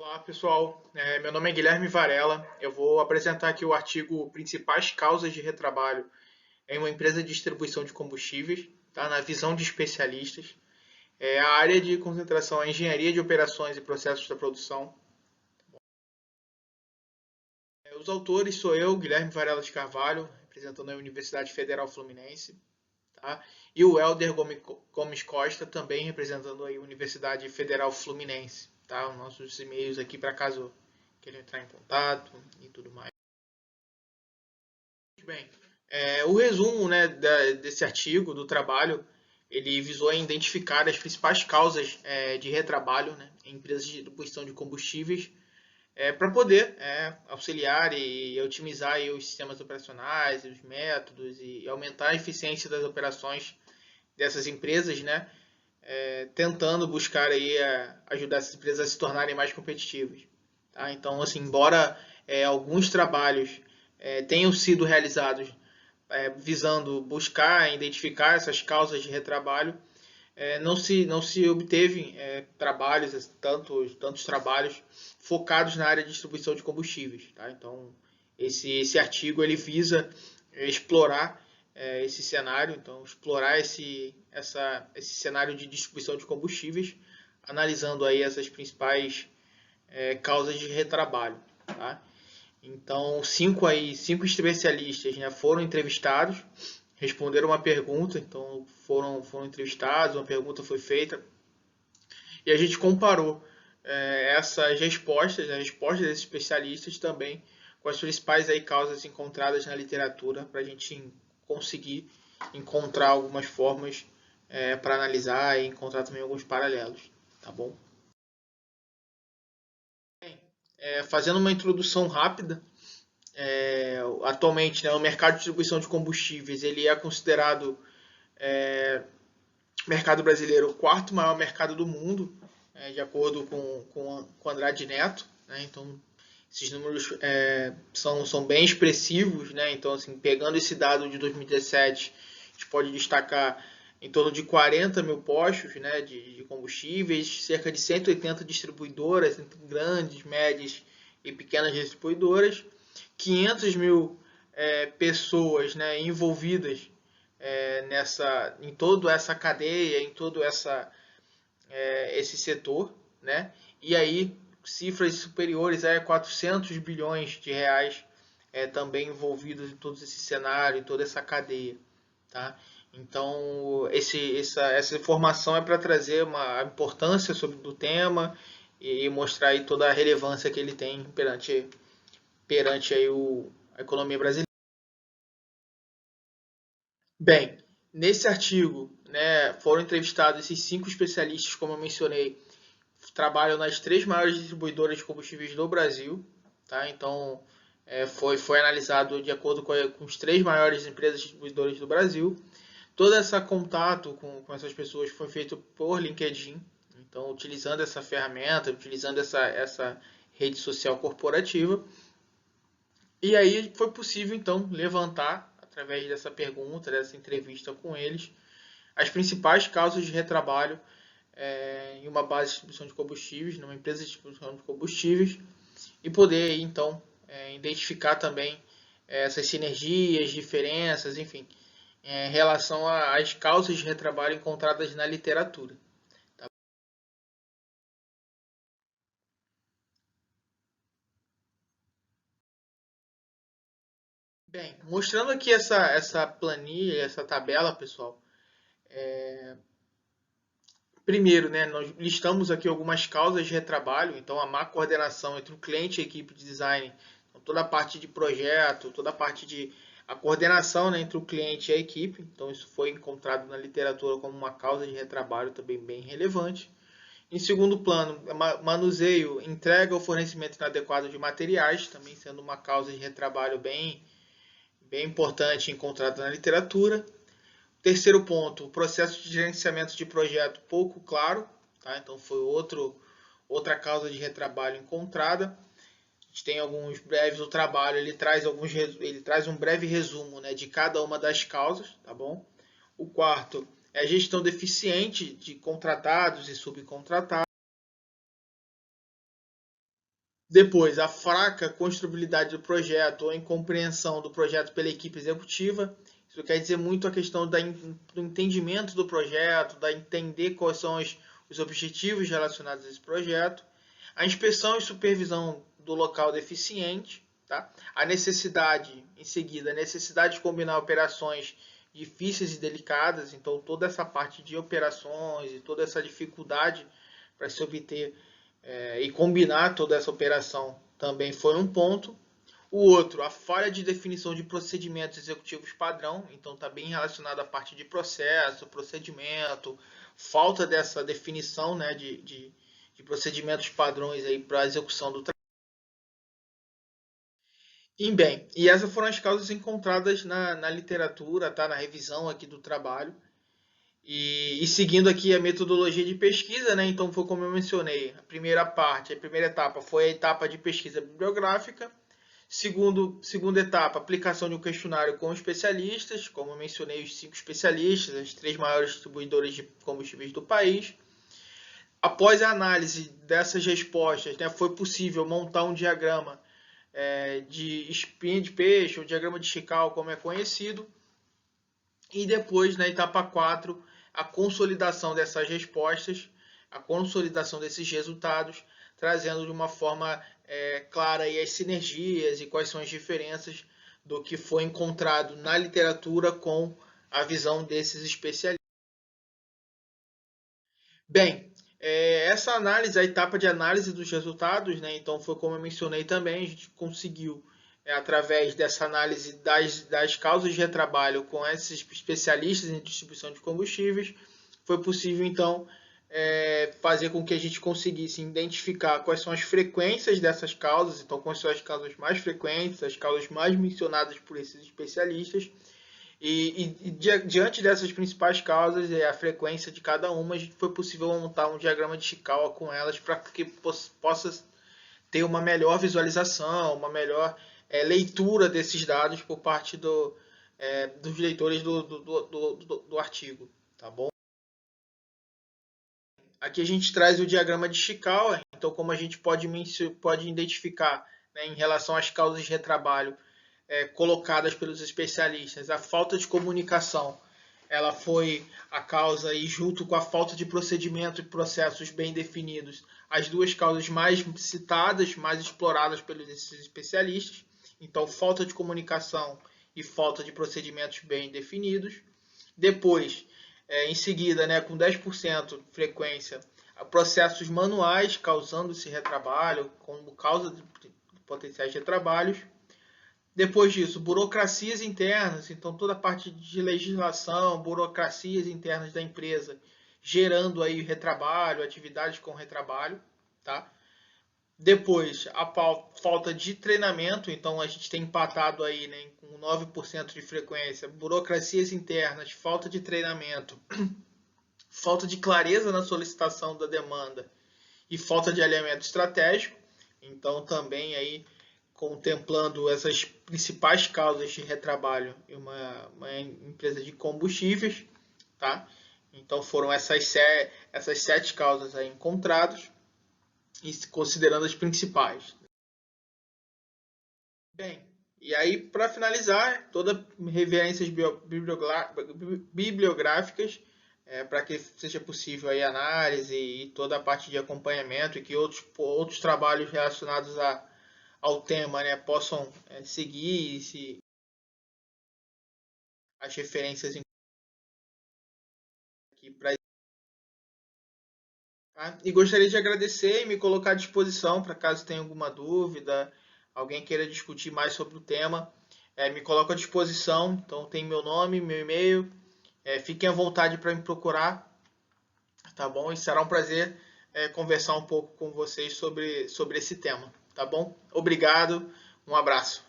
Olá, pessoal. Meu nome é Guilherme Varela. Eu vou apresentar aqui o artigo Principais Causas de Retrabalho em uma empresa de distribuição de combustíveis, tá? Na visão de especialistas. A área de concentração é a engenharia de operações e processos da produção. Os autores sou eu, Guilherme Varela de Carvalho, representando a Universidade Federal Fluminense, tá? E o Helder Gomes Costa, também representando a Universidade Federal Fluminense, tá? Os nossos e-mails aqui para caso queiram entrar em contato e tudo mais. Bem, o resumo, né, desse artigo, do trabalho, ele visou identificar as principais causas de retrabalho, né, em empresas de distribuição de combustíveis, para poder auxiliar e otimizar aí os sistemas operacionais, os métodos e aumentar a eficiência das operações dessas empresas, né, tentando buscar aí ajudar essas empresas a se tornarem mais competitivas. Tá? Então, assim, embora alguns trabalhos tenham sido realizados visando buscar, identificar essas causas de retrabalho, não se obteve trabalhos, tantos trabalhos focados na área de distribuição de combustíveis. Tá? Então, esse artigo ele visa explorar esse cenário, então explorar esse cenário de distribuição de combustíveis, analisando aí essas principais causas de retrabalho. Tá? Então, cinco especialistas, né, foram entrevistados, responderam uma pergunta, então foram entrevistados, uma pergunta foi feita, e a gente comparou essas respostas, as respostas desses especialistas também, com as principais aí causas encontradas na literatura, para a gente conseguir encontrar algumas formas para analisar e encontrar também alguns paralelos, tá bom? Fazendo uma introdução rápida, atualmente, né, o mercado de distribuição de combustíveis ele é considerado mercado brasileiro o quarto maior mercado do mundo, de acordo com Andrade Neto. Né? Então, esses números são bem expressivos. Né? Então, assim, pegando esse dado de 2017, a gente pode destacar em torno de 40 mil postos, né, de combustíveis, cerca de 180 distribuidoras, grandes, médias e pequenas distribuidoras, 500 mil pessoas, né, envolvidas em toda essa cadeia, em todo esse setor, né? E aí cifras superiores a 400 bilhões de reais também envolvidos em todo esse cenário, em toda essa cadeia, tá? Então essa informação é para trazer a importância do tema e mostrar aí toda a relevância que ele tem perante aí a economia brasileira. Bem, nesse artigo, né, foram entrevistados esses cinco especialistas, como eu mencionei, trabalham nas três maiores distribuidoras de combustíveis do Brasil, tá? Então, foi analisado de acordo com as três maiores empresas distribuidoras do Brasil. Todo esse contato com essas pessoas foi feito por LinkedIn, então utilizando essa ferramenta, utilizando essa rede social corporativa. E aí foi possível, então, levantar, através dessa pergunta, dessa entrevista com eles, as principais causas de retrabalho em uma base de distribuição de combustíveis, numa empresa de distribuição de combustíveis, e poder, então, identificar também essas sinergias, diferenças, enfim, em relação às causas de retrabalho encontradas na literatura. Tá? Bem, mostrando aqui essa planilha, essa tabela, pessoal, primeiro, né, nós listamos aqui algumas causas de retrabalho, então a má coordenação entre o cliente e a equipe de design, então toda a parte de projeto, toda a parte de a coordenação, né, entre o cliente e a equipe, então isso foi encontrado na literatura como uma causa de retrabalho também bem relevante. Em segundo plano, manuseio, entrega ou fornecimento inadequado de materiais, também sendo uma causa de retrabalho bem importante encontrada na literatura. Terceiro ponto, o processo de gerenciamento de projeto pouco claro, tá? Então foi outra causa de retrabalho encontrada. A gente tem alguns breves do trabalho, ele traz um breve resumo, né, de cada uma das causas, tá bom? O quarto é a gestão deficiente de contratados e subcontratados. Depois, a fraca construtibilidade do projeto ou incompreensão do projeto pela equipe executiva. Isso quer dizer muito a questão do entendimento do projeto, da entender quais são os objetivos relacionados a esse projeto. A inspeção e supervisão do local deficiente. Tá? A necessidade, em seguida, a necessidade de combinar operações difíceis e delicadas. Então, toda essa parte de operações e toda essa dificuldade para se obter e combinar toda essa operação também foi um ponto. O outro, a falha de definição de procedimentos executivos padrão, então está bem relacionado à parte de processo, procedimento, falta dessa definição, né, de procedimentos padrões para a execução do trabalho. E essas foram as causas encontradas na literatura, tá, na revisão aqui do trabalho. E seguindo aqui a metodologia de pesquisa, né? Então foi como eu mencionei, a primeira etapa foi a etapa de pesquisa bibliográfica. Segunda etapa, aplicação de um questionário com especialistas, como eu mencionei, os 5 especialistas, as 3 maiores distribuidoras de combustíveis do país. Após a análise dessas respostas, né, foi possível montar um diagrama de espinha de peixe, o diagrama de Chicago, como é conhecido. E depois, na etapa 4, a consolidação dessas respostas, a consolidação desses resultados, trazendo de uma forma clara aí as sinergias e quais são as diferenças do que foi encontrado na literatura com a visão desses especialistas. Bem, essa análise, a etapa de análise dos resultados, né, então foi como eu mencionei também, a gente conseguiu, através dessa análise das causas de retrabalho com esses especialistas em distribuição de combustíveis, foi possível então fazer com que a gente conseguisse identificar quais são as frequências dessas causas, então quais são as causas mais frequentes, as causas mais mencionadas por esses especialistas, e diante dessas principais causas e a frequência de cada uma, a gente foi possível montar um diagrama de Chicago com elas para que possa ter uma melhor visualização, uma melhor leitura desses dados por parte dos leitores do artigo. Tá bom? Aqui a gente traz o diagrama de Chicago, então como a gente pode identificar, né, em relação às causas de retrabalho colocadas pelos especialistas, a falta de comunicação, ela foi a causa, e junto com a falta de procedimento e processos bem definidos, as duas causas mais citadas, mais exploradas pelos especialistas. Então, falta de comunicação e falta de procedimentos bem definidos. Depois, em seguida, né, com 10% de frequência, processos manuais causando esse retrabalho, como causa de potenciais retrabalhos. Depois disso, burocracias internas, então toda a parte de legislação, burocracias internas da empresa, gerando aí retrabalho, atividades com retrabalho, tá? Depois, a falta de treinamento, então a gente tem empatado aí, né, com 9% de frequência, burocracias internas, falta de treinamento, falta de clareza na solicitação da demanda e falta de alinhamento estratégico, então também aí contemplando essas principais causas de retrabalho em uma empresa de combustíveis, tá? Então foram essas 7 causas aí encontradas, e considerando as principais. Bem, e aí para finalizar, todas referências bibliográficas para que seja possível aí análise e toda a parte de acompanhamento e que outros trabalhos relacionados ao tema, né, possam seguir as referências aqui para. Tá? E gostaria de agradecer e me colocar à disposição para caso tenha alguma dúvida, alguém queira discutir mais sobre o tema, me coloco à disposição. Então tem meu nome, meu e-mail, fiquem à vontade para me procurar, tá bom? E será um prazer conversar um pouco com vocês sobre esse tema, tá bom? Obrigado, um abraço.